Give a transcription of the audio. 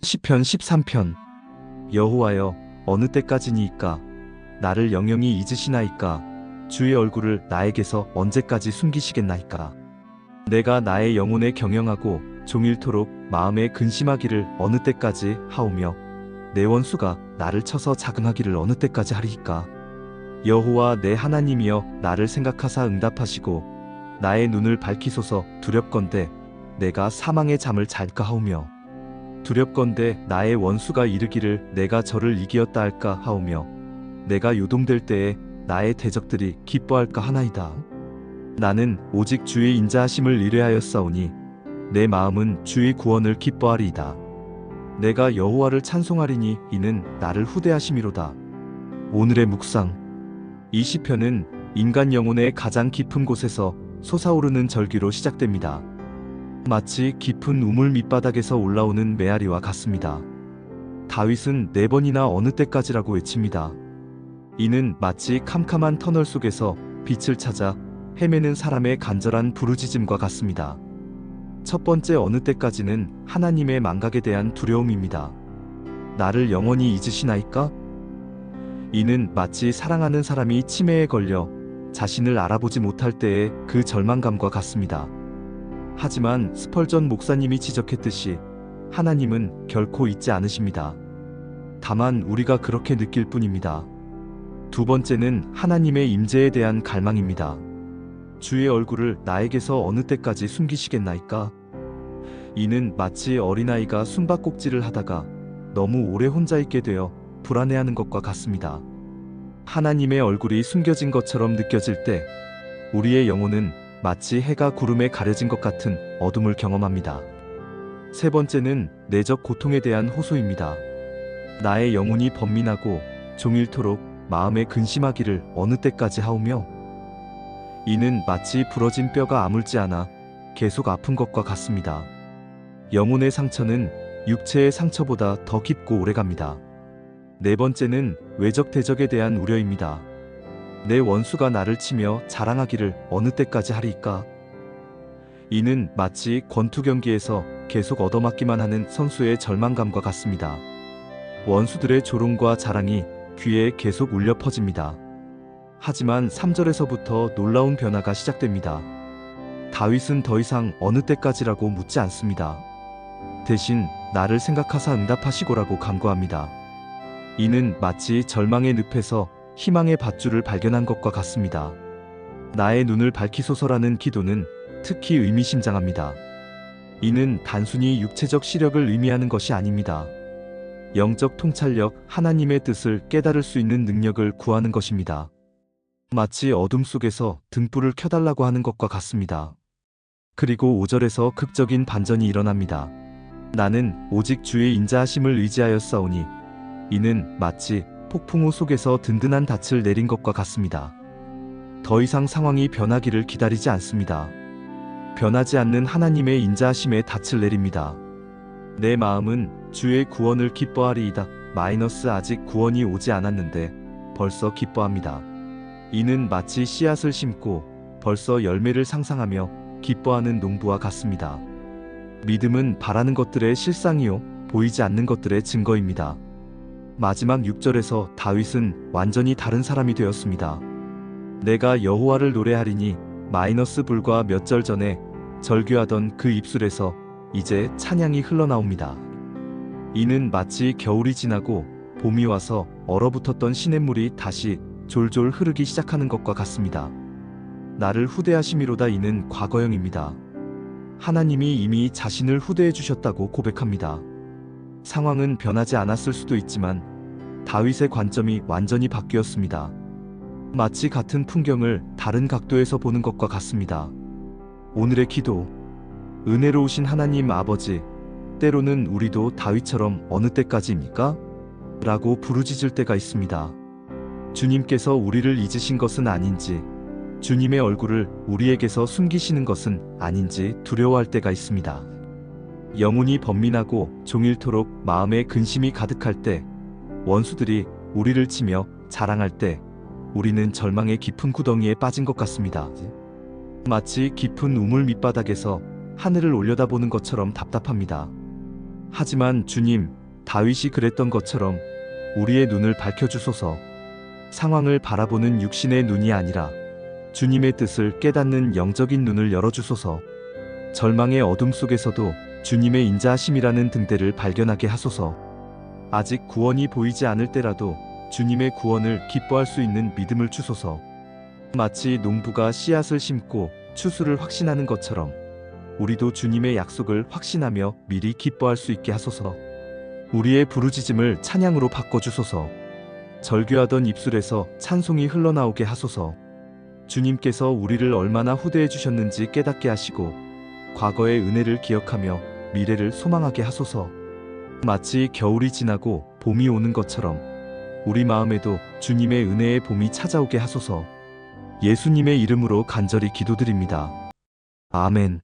시편 13편. 여호와여, 어느 때까지니이까 나를 영영히 잊으시나이까? 주의 얼굴을 나에게서 언제까지 숨기시겠나이까? 내가 나의 영혼에 경영하고 종일토록 마음에 근심하기를 어느 때까지 하오며 내 원수가 나를 쳐서 자긍하기를 어느 때까지 하리이까? 여호와 내 하나님이여, 나를 생각하사 응답하시고 나의 눈을 밝히소서. 두렵건대 내가 사망의 잠을 잘까 하오며 두렵건대 나의 원수가 이르기를 내가 저를 이기었다 할까 하오며 내가 요동될 때에 나의 대적들이 기뻐할까 하나이다. 나는 오직 주의 인자하심을 의뢰하였사오니 내 마음은 주의 구원을 기뻐하리이다. 내가 여호와를 찬송하리니 이는 나를 후대하심이로다. 오늘의 묵상. 이 시편은 인간 영혼의 가장 깊은 곳에서 솟아오르는 절규로 시작됩니다. 마치 깊은 우물 밑바닥에서 올라오는 메아리와 같습니다. 다윗은 4번이나 어느 때까지라고 외칩니다. 이는 마치 캄캄한 터널 속에서 빛을 찾아 헤매는 사람의 간절한 부르짖음과 같습니다. 첫 번째 어느 때까지는 하나님의 망각에 대한 두려움입니다. 나를 영원히 잊으시나이까? 이는 마치 사랑하는 사람이 치매에 걸려 자신을 알아보지 못할 때의 그 절망감과 같습니다. 하지만 스펄전 목사님이 지적했듯이 하나님은 결코 잊지 않으십니다. 다만 우리가 그렇게 느낄 뿐입니다. 두 번째는 하나님의 임재에 대한 갈망입니다. 주의 얼굴을 나에게서 어느 때까지 숨기시겠나이까? 이는 마치 어린아이가 숨바꼭질을 하다가 너무 오래 혼자 있게 되어 불안해하는 것과 같습니다. 하나님의 얼굴이 숨겨진 것처럼 느껴질 때 우리의 영혼은 마치 해가 구름에 가려진 것 같은 어둠을 경험합니다. 세 번째는 내적 고통에 대한 호소입니다. 나의 영혼이 번민하고 종일토록 마음에 근심하기를 어느 때까지 하오며 이는 마치 부러진 뼈가 아물지 않아 계속 아픈 것과 같습니다. 영혼의 상처는 육체의 상처보다 더 깊고 오래갑니다. 네 번째는 외적 대적에 대한 우려입니다. 내 원수가 나를 치며 자랑하기를 어느 때까지 하리이까? 이는 마치 권투 경기에서 계속 얻어맞기만 하는 선수의 절망감과 같습니다. 원수들의 조롱과 자랑이 귀에 계속 울려 퍼집니다. 하지만 3절에서부터 놀라운 변화가 시작됩니다. 다윗은 더 이상 어느 때까지라고 묻지 않습니다. 대신 나를 생각하사 응답하시고라고 간구합니다. 이는 마치 절망의 늪에서 희망의 밧줄을 발견한 것과 같습니다. 나의 눈을 밝히소서라는 기도는 특히 의미심장합니다. 이는 단순히 육체적 시력을 의미하는 것이 아닙니다. 영적 통찰력, 하나님의 뜻을 깨달을 수 있는 능력을 구하는 것입니다. 마치 어둠 속에서 등불을 켜달라고 하는 것과 같습니다. 그리고 5절에서 극적인 반전이 일어납니다. 나는 오직 주의 인자하심을 의지하였사오니 이는 마치 폭풍우 속에서 든든한 닻을 내린 것과 같습니다. 더 이상 상황이 변하기를 기다리지 않습니다. 변하지 않는 하나님의 인자하심에 닻을 내립니다. 내 마음은 주의 구원을 기뻐하리이다. 아직 구원이 오지 않았는데 벌써 기뻐합니다. 이는 마치 씨앗을 심고 벌써 열매를 상상하며 기뻐하는 농부와 같습니다. 믿음은 바라는 것들의 실상이요 보이지 않는 것들의 증거입니다. 마지막 6절에서 다윗은 완전히 다른 사람이 되었습니다. 내가 여호와를 노래하리니 불과 몇 절 전에 절규하던 그 입술에서 이제 찬양이 흘러나옵니다. 이는 마치 겨울이 지나고 봄이 와서 얼어붙었던 시냇물이 다시 졸졸 흐르기 시작하는 것과 같습니다. 나를 후대하심이로다. 이는 과거형입니다. 하나님이 이미 자신을 후대해 주셨다고 고백합니다. 상황은 변하지 않았을 수도 있지만 다윗의 관점이 완전히 바뀌었습니다. 마치 같은 풍경을 다른 각도에서 보는 것과 같습니다. 오늘의 기도. 은혜로우신 하나님 아버지, 때로는 우리도 다윗처럼 어느 때까지입니까? 라고 부르짖을 때가 있습니다. 주님께서 우리를 잊으신 것은 아닌지, 주님의 얼굴을 우리에게서 숨기시는 것은 아닌지 두려워할 때가 있습니다. 영혼이 번민하고 종일토록 마음에 근심이 가득할 때, 원수들이 우리를 치며 자랑할 때 우리는 절망의 깊은 구덩이에 빠진 것 같습니다. 마치 깊은 우물 밑바닥에서 하늘을 올려다보는 것처럼 답답합니다. 하지만 주님, 다윗이 그랬던 것처럼 우리의 눈을 밝혀주소서. 상황을 바라보는 육신의 눈이 아니라 주님의 뜻을 깨닫는 영적인 눈을 열어주소서. 절망의 어둠 속에서도 주님의 인자하심이라는 등대를 발견하게 하소서. 아직 구원이 보이지 않을 때라도 주님의 구원을 기뻐할 수 있는 믿음을 주소서. 마치 농부가 씨앗을 심고 추수를 확신하는 것처럼 우리도 주님의 약속을 확신하며 미리 기뻐할 수 있게 하소서. 우리의 부르짖음을 찬양으로 바꿔주소서. 절규하던 입술에서 찬송이 흘러나오게 하소서. 주님께서 우리를 얼마나 후대해 주셨는지 깨닫게 하시고 과거의 은혜를 기억하며 미래를 소망하게 하소서. 마치 겨울이 지나고 봄이 오는 것처럼 우리 마음에도 주님의 은혜의 봄이 찾아오게 하소서. 예수님의 이름으로 간절히 기도드립니다. 아멘.